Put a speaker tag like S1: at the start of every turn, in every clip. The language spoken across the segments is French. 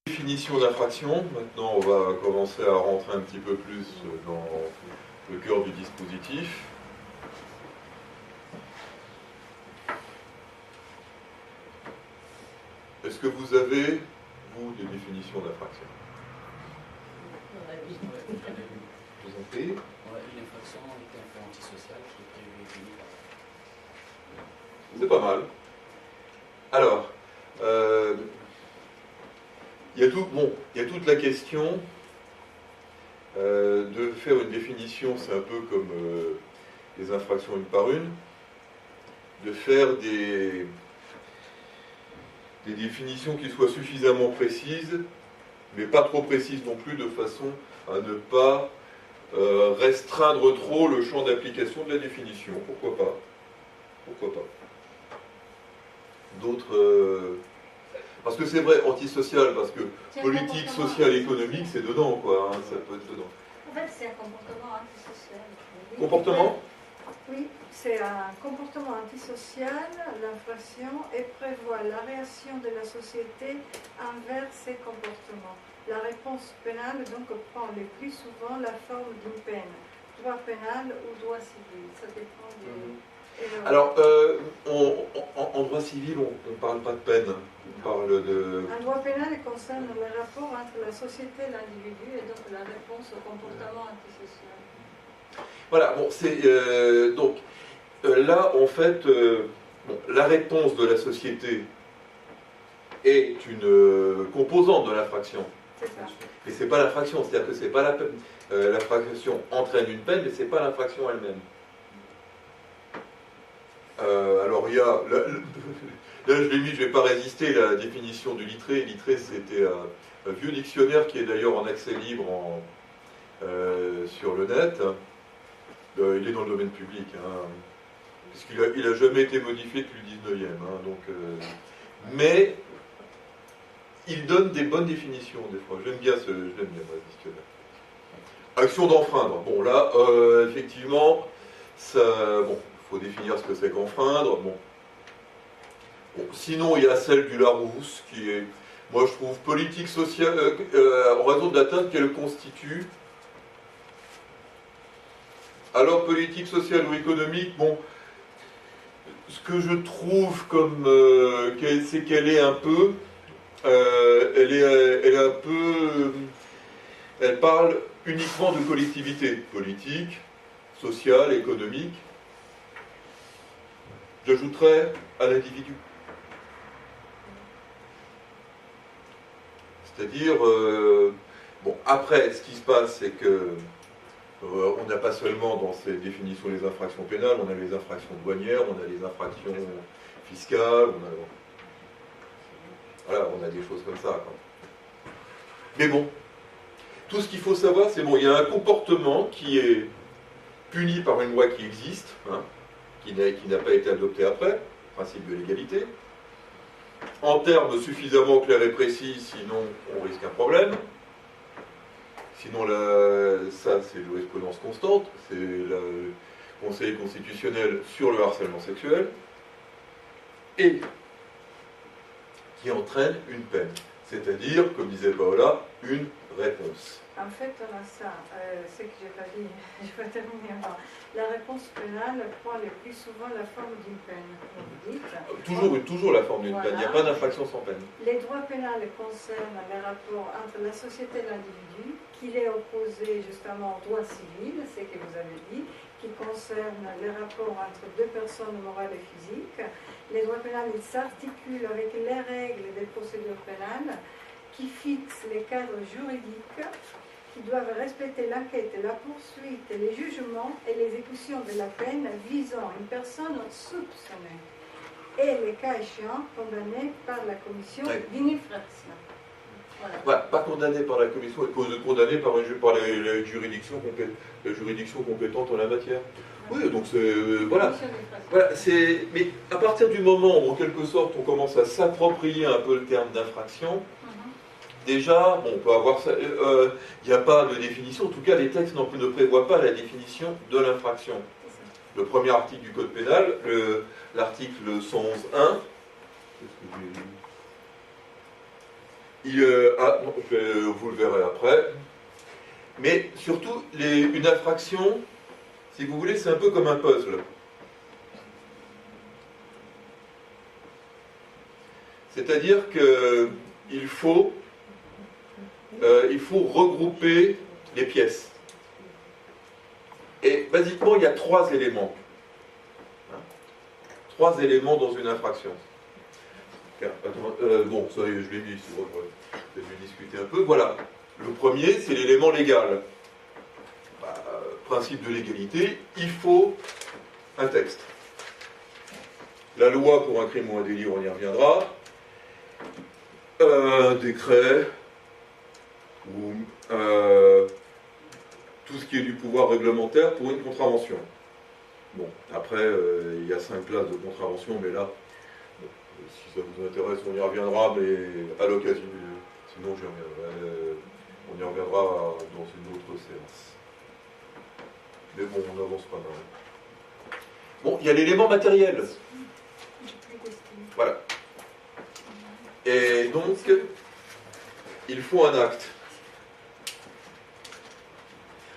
S1: Définition d'infraction. Maintenant, on va commencer à rentrer un petit peu plus dans le cœur du dispositif. Est-ce que vous avez, vous, des définitions d'infraction? Je vous en prie.
S2: Une infraction est un fait antisocial qui est prévu et puni par...
S1: C'est pas mal. Alors, il y a toute la question de faire une définition, c'est un peu comme les infractions une par une, de faire des définitions qui soient suffisamment précises, mais pas trop précises non plus, de façon à ne pas restreindre trop le champ d'application de la définition. Pourquoi pas? Pourquoi pas? D'autres... Parce que c'est vrai, antisocial, parce que politique, sociale, économique, c'est dedans, quoi. Hein, ça peut être dedans.
S3: En fait, c'est un comportement antisocial.
S1: Comportement?
S4: Oui, c'est un comportement antisocial, l'infraction, et prévoit la réaction de la société envers ces comportements. La réponse pénale, donc, prend le plus souvent la forme d'une peine, droit pénal ou droit civil. Ça dépend des...
S1: Alors, en droit civil, on ne parle pas de peine. On parle de...
S4: Un droit pénal concerne le rapport entre la société et l'individu, et donc la réponse au comportement antisocial.
S1: Voilà, bon, c'est... donc, là, en fait, la réponse de la société est une composante de l'infraction.
S4: C'est ça.
S1: Mais c'est pas l'infraction, c'est-à-dire que c'est pas la peine. L'infraction entraîne une peine, mais c'est pas l'infraction elle-même. Alors, il y a... Là, je l'ai mis, je ne vais pas résister, la définition du littré. Littré, c'était un vieux dictionnaire qui est d'ailleurs en accès libre sur le net. Il est dans le domaine public, hein, puisqu'il n'a jamais été modifié depuis le 19e. Hein, donc, mais il donne des bonnes définitions, des fois. J'aime bien ce dictionnaire. Action d'enfreindre. Bon, là, effectivement, ça... Bon, il faut définir ce que c'est qu'enfreindre. Bon. Sinon, il y a celle du Larousse, qui est, moi je trouve, politique sociale, en raison de l'atteinte qu'elle constitue. Alors, politique sociale ou économique, bon, ce que je trouve comme, c'est qu'elle est un peu, elle parle uniquement de collectivité, politique, sociale, économique. J'ajouterais à l'individu. C'est-à-dire, bon, après, ce qui se passe, c'est que on n'a pas seulement dans ces définitions les infractions pénales, on a les infractions douanières, on a les infractions fiscales, on a des choses comme ça. Quoi. Mais bon, tout ce qu'il faut savoir, c'est bon, il y a un comportement qui est puni par une loi qui existe, hein, qui n'a pas été adoptée après, principe de l'égalité. En termes suffisamment clairs et précis, sinon on risque un problème. Sinon, ça c'est jurisprudence constante, c'est le Conseil constitutionnel sur le harcèlement sexuel, et qui entraîne une peine, c'est-à-dire, comme disait Paola, une réponse.
S4: En fait, on a ça, ce que je n'ai pas dit, je vais terminer avant. La réponse pénale prend le plus souvent la forme d'une peine, comme vous dites.
S1: Toujours la forme d'une
S4: Voilà.
S1: peine, il n'y a pas d'infraction sans peine.
S4: Les droits pénals concernent les rapports entre la société et l'individu, qu'il est opposé justement au droit civil, c'est ce que vous avez dit, qui concerne les rapports entre deux personnes morales et physiques. Les droits pénals s'articulent avec les règles des procédures pénales qui fixent les cadres juridiques qui doivent respecter l'enquête, la poursuite, les jugements et l'exécution de la peine visant une personne soupçonnée et les cas échéants condamnés par la commission d'une infraction.
S1: Voilà, pas condamné par la commission, condamné par la juridiction compétente en la matière. Oui, donc c'est... voilà, mais à partir du moment où, en quelque sorte, on commence à s'approprier un peu le terme d'infraction, déjà, bon, on peut avoir ça. Il n'y a pas de définition. En tout cas, les textes ne prévoient pas la définition de l'infraction. Le premier article du Code pénal, l'article 111.1, Vous le verrez après. Mais surtout, une infraction, si vous voulez, c'est un peu comme un puzzle. C'est-à-dire qu'il faut regrouper les pièces. Et basiquement, il y a 3 éléments. 3 éléments dans une infraction. Bon, ça y est, je l'ai mis, c'est bon, je vais discuter un peu. Voilà. Le premier, c'est l'élément légal. Principe de légalité, il faut un texte. La loi pour un crime ou un délit, on y reviendra. Un décret, ou tout ce qui est du pouvoir réglementaire pour une contravention. Bon, après, il y a 5 classes de contravention, mais là, si ça vous intéresse, on y reviendra, mais à l'occasion. Sinon, on y reviendra dans une autre séance. Mais bon, on n'avance pas mal. Bon, il y a l'élément matériel. Voilà. Et donc, il faut un acte.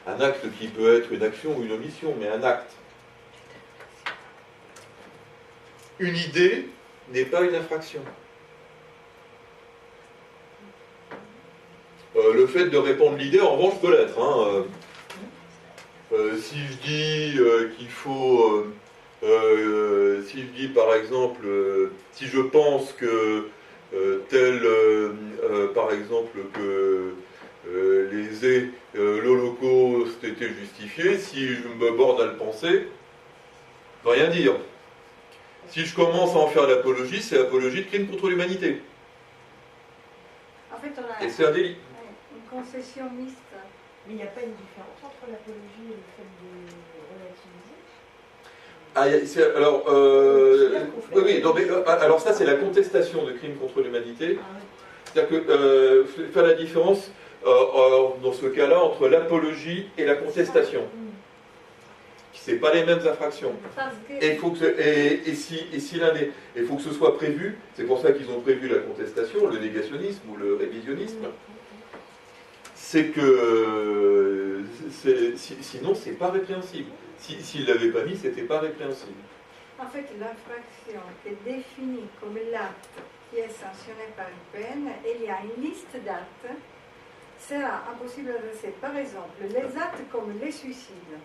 S1: Un acte qui peut être une action ou une omission, mais un acte. Une idée n'est pas une infraction. Le fait de répandre l'idée, en revanche, peut l'être. Hein. Si je dis qu'il faut... si je dis, par exemple, si je pense que par exemple, que l'Holocauste était justifié, si je me borne à le penser, ça ne veut rien dire. Si je commence à en faire l'apologie, c'est apologie de crime contre l'humanité.
S4: En fait, on a
S1: Et c'est un délit.
S4: une concession mixte.
S5: Mais il n'y a pas une différence entre l'apologie et le fait de relativiser?
S1: Alors, oui, non, mais, alors ça, c'est la contestation de crimes contre l'humanité. C'est-à-dire que faire la différence dans ce cas-là entre l'apologie et la contestation. C'est pas les mêmes infractions. Et il faut que ce soit prévu. C'est pour ça qu'ils ont prévu la contestation, le négationnisme ou le révisionnisme. C'est que sinon, c'est pas répréhensible. S'ils ne l'avaient pas mis, c'était pas répréhensible.
S4: En fait, l'infraction est définie comme l'acte qui est sanctionné par une peine, et il y a une liste d'actes. C'est impossible à dresser. Par exemple, les actes comme les suicides,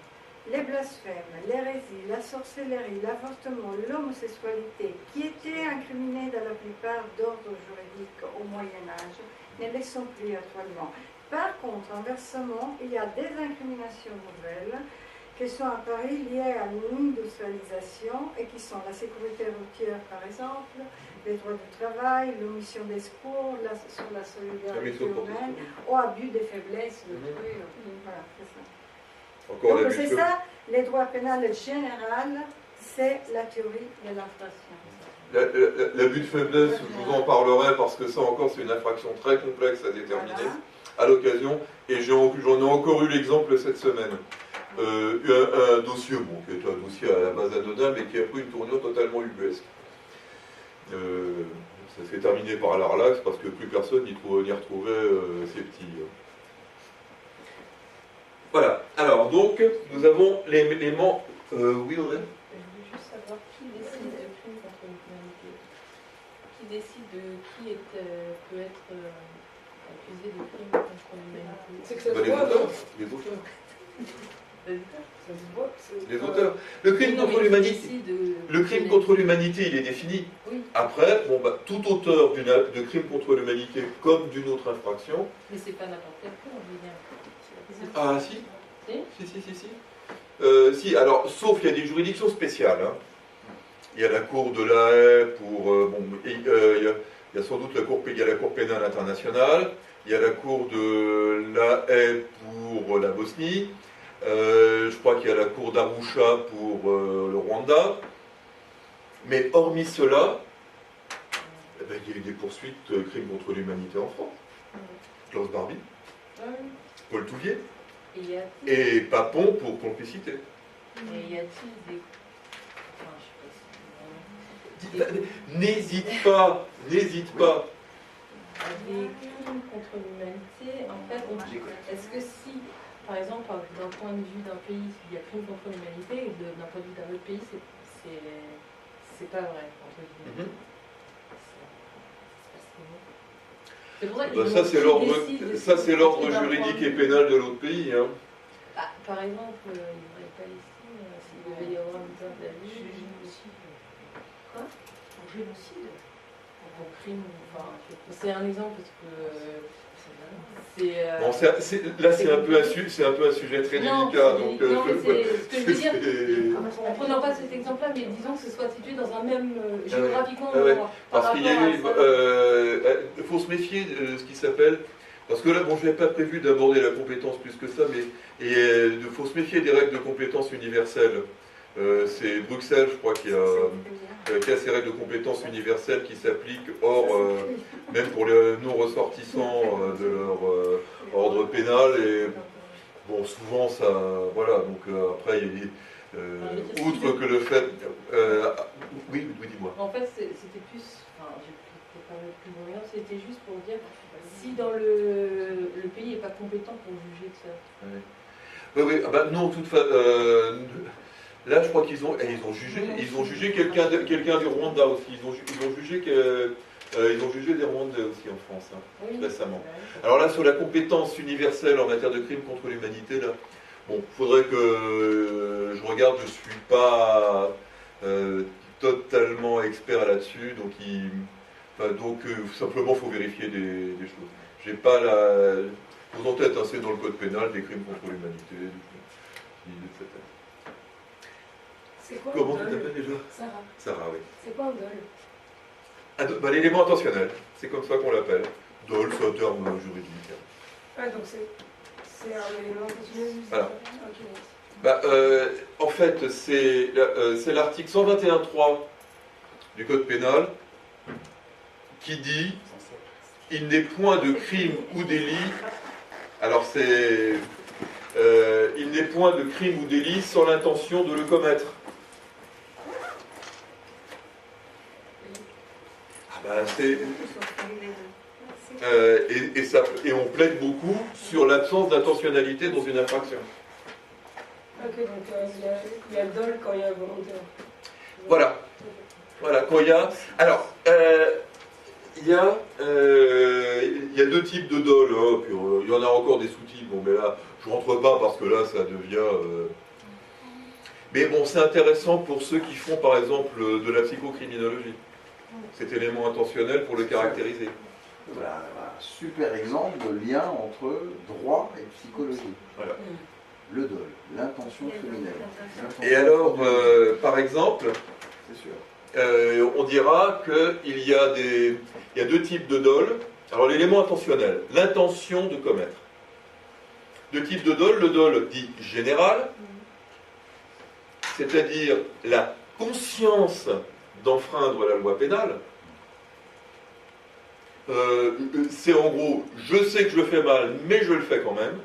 S4: les blasphèmes, l'hérésie, la sorcellerie, l'avortement, l'homosexualité, qui étaient incriminés dans la plupart d'ordre juridique au Moyen-Âge, ne le sont plus actuellement. Par contre, inversement, il y a des incriminations nouvelles qui sont apparues liées à l'industrialisation et qui sont la sécurité routière, par exemple, les droits du travail, l'omission des secours, sur la solidarité humaine, ou abus de faiblesse, voilà, c'est ça.
S1: Encore
S4: donc c'est ça, les droits pénals généraux, c'est la théorie de l'infraction.
S1: L'abus de faiblesse, je vous en parlerai parce que ça encore c'est une infraction très complexe à déterminer à l'occasion, et j'en ai encore eu l'exemple cette semaine. Un dossier, qui est un dossier à la base anodin, mais qui a pris une tournure totalement ubuesque. Ça s'est terminé par l'arlax parce que plus personne n'y retrouvait ses petits. Voilà. Alors, donc, nous avons l'élément... oui, Audrey ?
S5: Je voulais juste savoir qui décide de crime contre l'humanité. Qui décide de qui peut être accusé de crime contre l'humanité.
S6: C'est que ça se
S1: Les
S6: voit,
S1: auteurs.
S6: non?
S5: Ça se voit.
S1: Les auteurs. Le crime contre l'humanité. Le crime contre l'humanité, il est défini.
S5: Oui.
S1: Après, tout auteur de crime contre l'humanité comme d'une autre infraction.
S5: Mais c'est pas n'importe quel crime, je veux dire.
S1: Ah, si.
S5: Si.
S1: Si, alors, sauf il y a des juridictions spéciales. Hein. Il y a la Cour de la Haye pour... il y a sans doute la Cour pénale internationale. Il y a la Cour de la Haye pour la Bosnie. Je crois qu'il y a la Cour d'Arusha pour le Rwanda. Mais hormis cela, il y a eu des poursuites crimes contre l'humanité en France. Klaus Barbie, Paul Touvier et Papon pour complicité.
S5: Et y a-t-il des... Enfin, je sais pas si...
S1: N'hésite pas.
S5: des crimes contre l'humanité, en fait, est-ce que si, par exemple, d'un point de vue d'un pays, il y a crime contre l'humanité, et d'un point de vue d'un autre pays, c'est pas vrai, entre guillemets. C'est pour ça que
S1: Ça, c'est l'ordre juridique et pénal de l'autre pays. Hein.
S5: Ah, par exemple, il n'y aurait pas ici, s'il devait y avoir une garde à vue. Quoi?
S3: Pour génocide.
S5: Pour crime, enfin, c'est un exemple parce que c'est.
S1: Bon, là, c'est un peu un sujet très délicat. Donc,
S5: non, mais ce que je veux dire, en prenant pas cet exemple-là, mais disons que ce soit situé dans un même géographiquement.
S1: Parce qu'il y a eu, il faut se méfier de ce qui s'appelle. Parce que là, bon, je n'avais pas prévu d'aborder la compétence plus que ça, mais il faut se méfier des règles de compétence universelles. C'est Bruxelles, je crois, qui a ces règles de compétences universelles qui s'appliquent même pour les non-ressortissants de leur ordre pénal. Et bon, souvent, ça. Voilà, donc après, outre que le fait. Oui, dis-moi.
S5: En fait, c'était plus. Enfin, je ne pas plus loin, c'était juste pour dire si dans le pays n'est pas compétent pour juger de ça.
S1: Oui, ah bah non, toute façon. Là, je crois qu'ils ont jugé quelqu'un du Rwanda aussi. Ils ont jugé des Rwandais aussi en France, hein, oui, récemment. Alors là, sur la compétence universelle en matière de crimes contre l'humanité, là, bon, faudrait que je regarde. Je suis pas totalement expert là-dessus, donc simplement, faut vérifier des choses. J'ai pas la chose en tête. Hein, c'est dans le code pénal des crimes contre l'humanité, etc.
S5: C'est quoi
S1: Comment tu t'appelles déjà?
S5: Sarah.
S1: Sarah, oui.
S5: C'est quoi un dol?
S1: L'élément intentionnel, c'est comme ça qu'on l'appelle. Dol, c'est un terme juridique.
S6: Ah, donc c'est un élément intentionnel.
S1: Voilà. En fait, c'est l'article 121.3 du Code pénal qui dit « Il n'est point de crime ou délit ». Alors il n'est point de crime ou délit sans l'intention de le commettre. Et on plaide beaucoup sur l'absence d'intentionnalité dans une infraction.
S6: Ok, donc il y a le dol quand il y a volontaire.
S1: Voilà, quand il y a... Alors, il y a deux types de dol, hein, puis il y en a encore des sous-types, bon, mais là, je rentre pas parce que là, ça devient... Mais bon, c'est intéressant pour ceux qui font, par exemple, de la psychocriminologie. Cet élément intentionnel pour le caractériser.
S7: Voilà, un super exemple de lien entre droit et psychologie.
S1: Voilà.
S7: Le dol, l'intention criminelle.
S1: Et alors, par exemple,
S7: c'est sûr.
S1: On dira qu'il y a deux types de dol. Alors, l'élément intentionnel, l'intention de commettre. Deux types de dol, le dol dit général, c'est-à-dire la conscience d'enfreindre la loi pénale. C'est en gros, je sais que je le fais mal, mais je le fais quand même.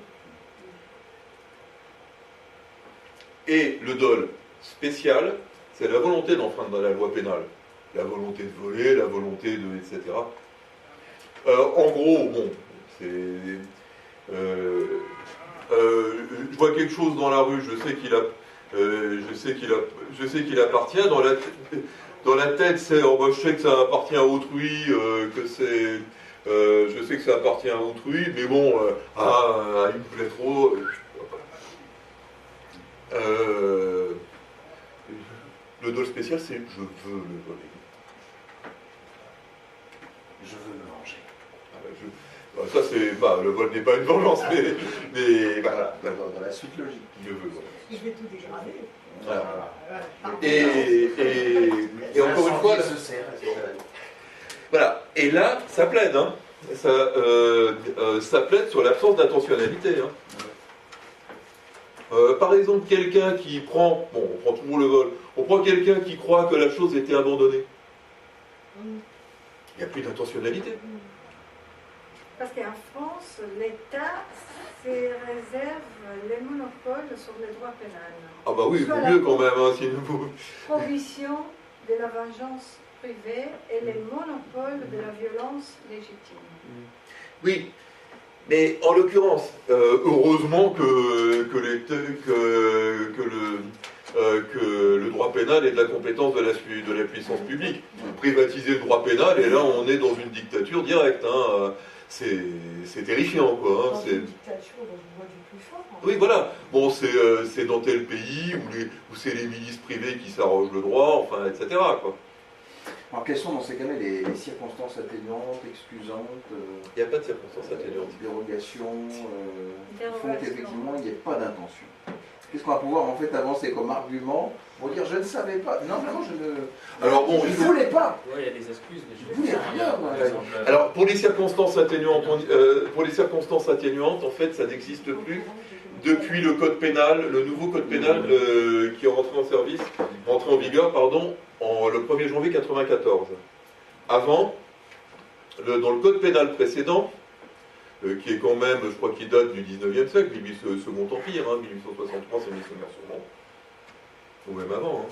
S1: Et le dol spécial, c'est la volonté d'enfreindre la loi pénale. La volonté de voler, la volonté de... etc. En gros, bon, c'est... je vois quelque chose dans la rue, je sais qu'il appartient. Dans la tête, c'est je sais que ça appartient à autrui, je sais que ça appartient à autrui, mais bon, il me plaît trop. Le dol spécial, c'est je veux le voler.
S7: Je veux me venger.
S1: Ça, c'est le vol n'est pas une vengeance, mais voilà.
S7: Dans la suite logique.
S1: Je veux. Voilà.
S3: Je vais tout dégrader.
S1: Voilà. Et encore une fois, voilà. Et là, ça plaide, hein. Ça plaide sur l'absence d'intentionnalité. Hein. Par exemple, quelqu'un qui prend, bon, on prend toujours le vol, on prend quelqu'un qui croit que la chose était abandonnée. Il n'y a plus d'intentionnalité.
S4: Parce qu'en France, l'État réserve les monopoles sur les droits pénals.
S1: Ah bah oui, il vaut mieux quand même, hein, si nous...
S4: Prohibition de la vengeance privée et les monopoles de la violence légitime.
S1: Oui, mais en l'occurrence, heureusement que le droit pénal est de la compétence de la puissance publique. Privatiser le droit pénal, et là on est dans une dictature directe. Hein. C'est terrifiant, quoi. Hein.
S3: Dans une dictature dont je vois du plus fort. En
S1: Oui, voilà. Bon, c'est dans tel pays où c'est les milices privées qui s'arrogent le droit, enfin, etc. Quoi.
S7: Alors, quelles sont dans ces cas-là les circonstances atténuantes, excusantes,
S1: Il n'y a pas de circonstances atténuantes.
S7: dérogations, qui font
S4: Dérogation.
S7: qu'effectivement il n'y ait pas d'intention? Qu'est-ce qu'on va pouvoir en fait avancer comme argument pour dire je ne savais pas? Non, vraiment, je ne.
S1: Alors bon,
S7: je ne voulais pas.
S2: Ouais, il y a des excuses, mais
S7: Je voulais rien, moi.
S2: par exemple,
S1: Alors, pour les circonstances atténuantes, en fait, ça n'existe plus depuis le code pénal, le nouveau code pénal qui est rentré en vigueur, pardon, le 1er janvier 1994. Avant, dans le code pénal précédent, qui est quand même, je crois qu'il date du 19e siècle, Second Empire, hein, 1863, c'est missionnaire sûrement, ou même avant. Hein.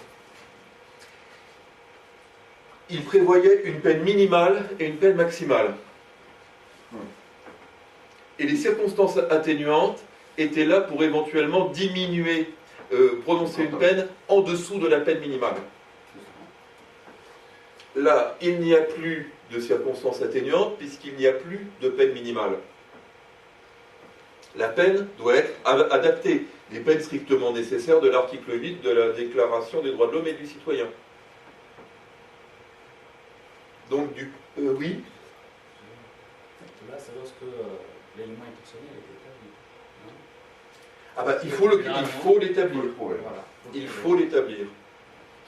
S1: Il prévoyait une peine minimale et une peine maximale. Et les circonstances atténuantes étaient là pour éventuellement diminuer, prononcer une peine en dessous de la peine minimale. Là, il n'y a plus de circonstances atténuantes puisqu'il n'y a plus de peine minimale. La peine doit être adaptée, les peines strictement nécessaires de l'article 8 de la Déclaration des droits de l'homme et du citoyen. Donc, oui.
S2: là, c'est lorsque l'élément intentionnel est établi. Non.
S1: Ah bah, il faut l'établir.
S2: Voilà.
S1: Il faut l'établir.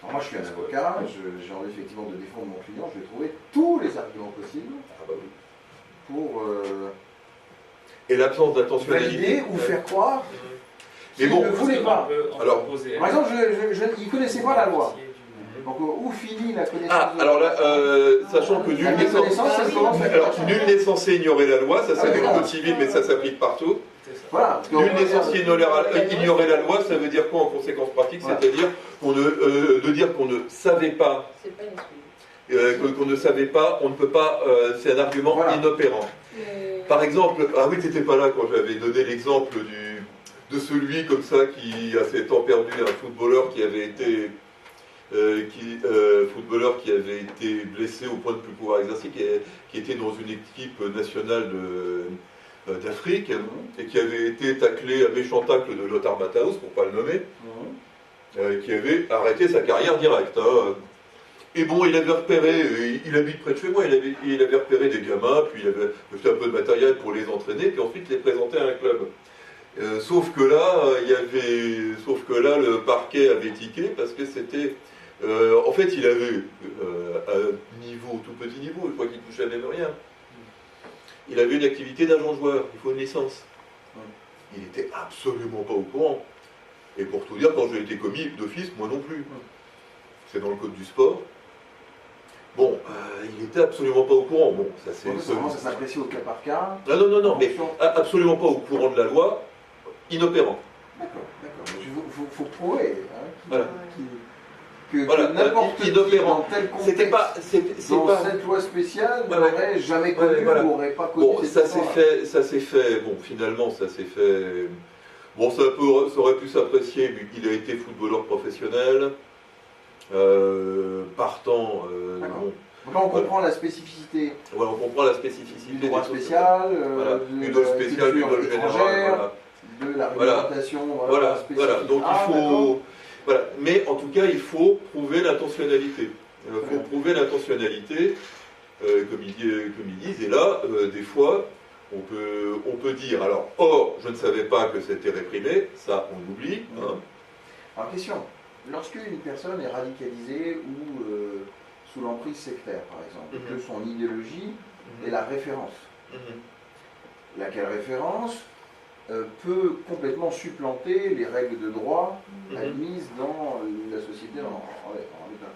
S7: Alors moi je suis un avocat, j'ai envie effectivement de défendre mon client, je vais trouver tous les arguments possibles
S1: Ah bah oui.
S7: pour
S1: Et l'absence d'intentionnalité.
S7: valider ou faire croire
S1: Mais
S7: qu'il
S1: bon,
S7: ne voulait pas.
S1: Alors,
S7: Par exemple, il ne connaissait pas la loi. Donc où finit la connaissance
S1: Ah,
S7: de la
S1: alors
S7: loi?
S1: là, sachant que nul
S7: La
S1: n'est censé...
S7: méconnaissance, ça commence avec
S1: Alors,
S7: la
S1: nul n'est censé ignorer la loi, ça c'est
S7: Ah,
S1: dans le
S7: d'accord.
S1: code civil, mais ça s'applique partout.
S7: Voilà.
S1: Nul n'est censé ignorer la loi, ça veut dire quoi en conséquence pratique?
S7: Voilà.
S1: C'est-à-dire de dire qu'on ne savait pas,
S5: C'est pas une excuse.
S1: qu'on ne savait pas, on ne peut pas, c'est un argument
S7: Voilà.
S1: inopérant.
S5: Mais-
S1: Par exemple, ah oui, t'étais pas là quand j'avais donné l'exemple de celui comme ça qui a fait tant perdu un footballeur qui avait été blessé au point de ne plus pouvoir exercer, qui était dans une équipe nationale d'Afrique et qui avait été taclé à méchant tacle de Lothar Matthaus, pour pas le nommer, qui avait arrêté sa carrière directe. Hein. Et bon, il avait repéré, il habite près de chez moi, il avait repéré des gamins, puis il avait fait un peu de matériel pour les entraîner, puis ensuite les présenter à un club. Sauf que là, le parquet avait tiqué parce que c'était... en fait, il avait un niveau, tout petit niveau, je crois qu'il touchait même rien. Il avait une activité d'agent joueur, il faut une licence. Il n'était absolument pas au courant. Et pour tout dire, quand j'ai été commis d'office, moi non plus. C'est dans le code du sport. Bon, il n'était absolument pas au courant. Bon, ça c'est...
S7: Ça s'apprécie au cas par cas.
S1: Non, mais absolument pas au courant de la loi, inopérant.
S7: D'accord. Il faut prouver
S1: Voilà.
S7: que
S1: Voilà,
S7: n'importe qui
S1: inopérant.
S7: dans tel
S1: C'était
S7: contexte,
S1: pas...
S7: dans cette loi spéciale,
S1: Ouais, ouais.
S7: n'aurait jamais connu
S1: Ouais, voilà.
S7: ou n'aurait pas connu
S1: Bon,
S7: cette
S1: ça s'est
S7: histoire-là.
S1: fait, bon, finalement, ça s'est fait... Bon, ça aurait pu s'apprécier, vu qu'il a été footballeur professionnel, partant...
S7: D'accord.
S1: bon,
S7: Donc là, on comprend la spécificité
S1: voilà, on comprend la spécificité
S7: du droit
S1: des choses.
S7: spécial,
S1: Voilà,
S7: de
S1: du droit
S7: la
S1: spécial, du
S7: culture
S1: droit général,
S7: étrangère,
S1: voilà.
S7: de la
S1: Voilà.
S7: réglementation
S1: Voilà,
S7: spécifique.
S1: voilà. Donc
S7: Ah,
S1: il
S7: d'accord.
S1: faut... Voilà. Mais en tout cas, il faut prouver l'intentionnalité. Il faut
S7: Ouais.
S1: prouver l'intentionnalité, comme ils disent. Et là, des fois, on peut dire, alors, or, je ne savais pas que c'était réprimé, ça, on l'oublie. Hein.
S7: Alors, question. Lorsqu'une personne est radicalisée ou sous l'emprise sectaire, par exemple, que son idéologie est la référence, laquelle référence peut complètement supplanter les règles de droit admises dans la société en l'état.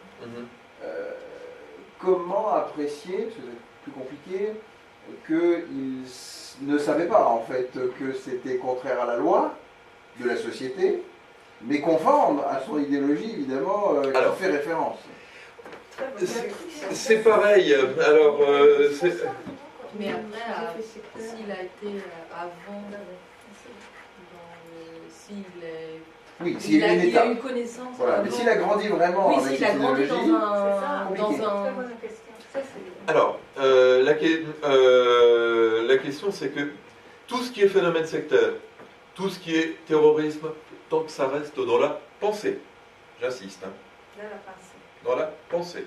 S7: Comment apprécier, parce que c'est plus compliqué, qu'il ne savait pas en fait que c'était contraire à la loi de la société, mais conforme à son idéologie évidemment
S1: Alors,
S7: qui fait référence.
S1: c'est pareil. Alors,
S5: Mais après, s'il a été avant, s'il est...
S7: Oui, s'il est une
S5: il a
S7: étape.
S5: une connaissance.
S7: Voilà. Mais
S5: avant.
S7: s'il a grandi vraiment
S5: Oui,
S7: avec
S5: s'il
S7: cette
S5: a grandi
S7: idéologie,
S5: dans
S7: compliqué.
S5: un...
S4: Très bonne question.
S5: Ça, c'est...
S1: alors la question, c'est que tout ce qui est phénomène sectaire, tout ce qui est terrorisme, tant que ça reste dans la pensée, j'insiste, hein,
S4: Là, la pensée.
S1: dans la pensée.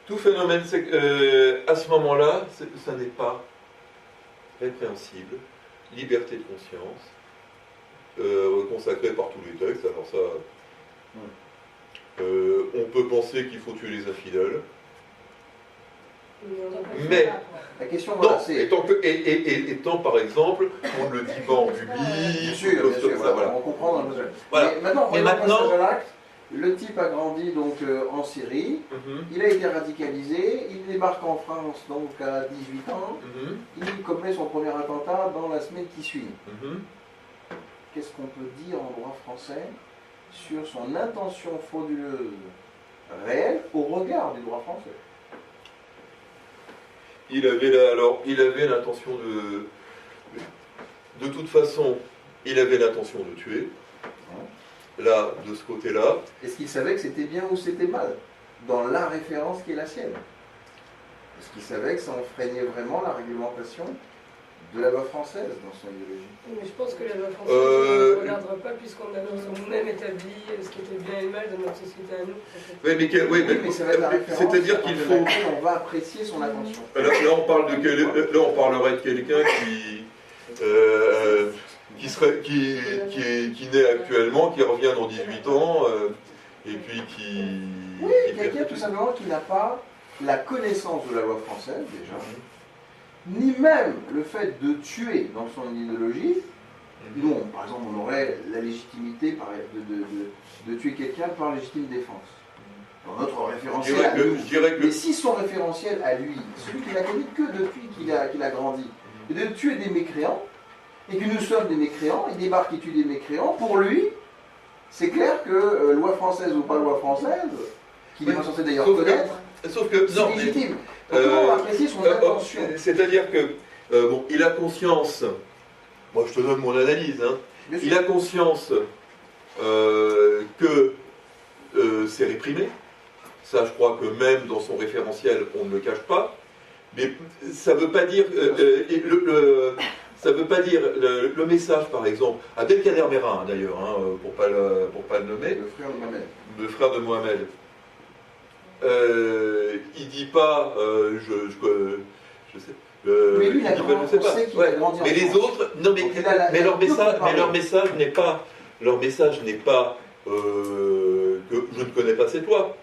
S1: Tout phénomène à ce moment-là, ça n'est pas répréhensible. Liberté de conscience, consacrée par tous les textes. Alors ça, on peut penser qu'il faut tuer les infidèles. Mais,
S7: La question,
S1: non,
S7: voilà, c'est...
S1: étant par exemple, on ne le dit pas en public,
S7: Bien sûr,
S1: comme ça,
S7: voilà,
S1: voilà.
S7: on comprend dans le passage.
S1: Voilà.
S7: Mais maintenant,
S1: Mais
S7: on
S1: maintenant-
S7: passage à l'acte. Le type a grandi donc en Syrie,
S1: Mhm,
S7: il a été radicalisé, il débarque en France donc à 18 ans,
S1: mhm,
S7: il commet son premier attentat dans la semaine qui suit.
S1: mhm.
S7: Qu'est-ce qu'on peut dire en droit français sur son intention frauduleuse réelle au regard du droit français?
S1: Il avait l'intention de toute façon, il avait l'intention de tuer. Là, de ce côté-là,
S7: Est-ce qu'il savait que c'était bien ou c'était mal dans la référence qui est la sienne? Est-ce qu'il savait que ça enfreignait vraiment la réglementation de la loi française dans son idéologie?
S6: Mais je pense que la loi française ne regardera pas puisqu'on a nous-mêmes établi ce qui était bien et mal dans notre société à nous.
S1: oui,
S7: Mais ça va être la référence
S1: c'est-à-dire qu'il
S7: à
S1: faut.
S7: laquelle on va apprécier son intention.
S1: Là, on parlerait de quelqu'un qui naît actuellement, qui revient dans 18 ans, et puis qui.
S7: Oui,
S1: qui
S7: quelqu'un
S1: fait-
S7: tout simplement qui n'a pas la connaissance de la loi française déjà, ni même le fait de tuer dans son idéologie. Nous, par exemple, on aurait la légitimité de tuer quelqu'un par légitime défense. Dans notre
S1: Je
S7: référentiel
S1: dirais
S7: à
S1: que.
S7: nous.
S1: Je dirais que
S7: Mais si son référentiel à lui, celui qu'il n'a connu que depuis qu'il a grandi, est de tuer des mécréants, et que nous sommes des mécréants, il débarque et tue des mécréants, pour lui, c'est clair que loi française ou pas loi française, qu'il n'est pas censé d'ailleurs
S1: sauf que-
S7: connaître,
S1: sauf que.
S7: c'est
S1: Non, mais.
S7: légitime. Donc comment on va apprécier son intention?
S1: C'est-à-dire que. Bon, il a conscience. Moi, je te donne mon analyse, hein.
S7: Bien sûr.
S1: Il a conscience que c'est réprimé. Ça, je crois que même dans son référentiel, on ne le cache pas. Mais ça ne veut pas dire. Ça veut pas dire le message, par exemple. Abdelkader Mera, d'ailleurs, hein, pour pas le nommer,
S7: Le frère de Mohamed.
S1: le frère de Mohamed. Il dit pas. Je sais.
S7: Mais lui, il a
S1: dit pas,
S7: grandi,
S1: je sais
S7: on
S1: pas.
S7: sait qu'il a grandi en
S1: Mais les
S7: France.
S1: autres, non mais,
S7: Donc, il a la-
S1: mais
S7: il a
S1: leur
S7: tout
S1: message,
S7: comparé.
S1: n'est pas, que je ne connais pas cette loi.